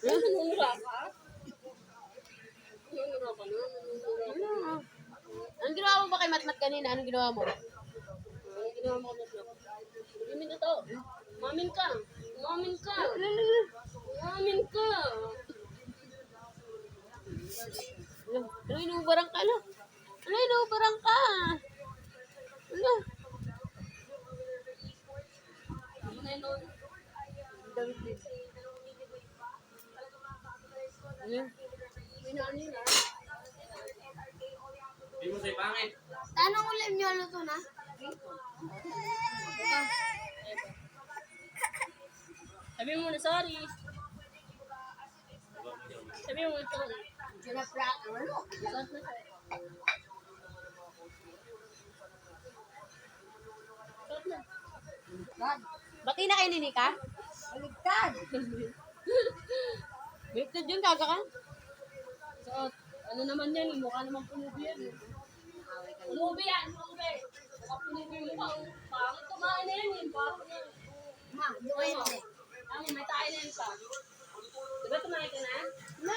Nanunura ka? Nanunura ka na? Nanunura ka na? Anong ginawa mo ba kay Matmat kanina? Anong ginawa mo? Anong ginawa mo na siya? Hindi na to. Umamin ka. Umamin ka. Umamin ka. Ano, inuubarang ka na? Ano, inuubarang ka? Ano? Ano na yun? Ano? Minani na. Hindi mo sa'yo pangit. Tanong ulit niyo ano to na? Sabi mo na sorry. Sabi mo na sorry. Ginaprak. Ano? Sorry na siya. Sorry na. Bati na kayo ni Nika? Baligtad. Baliktad yun, kaga ka? So, ano naman yan? Mukha naman pulubi yan. Pulubi yan, pulubi. Mukha pulubi yung mukha. Pangit kumain na yan. Parang yan. Ma, doon. May tayo na yun pa. Diba tumain ka na?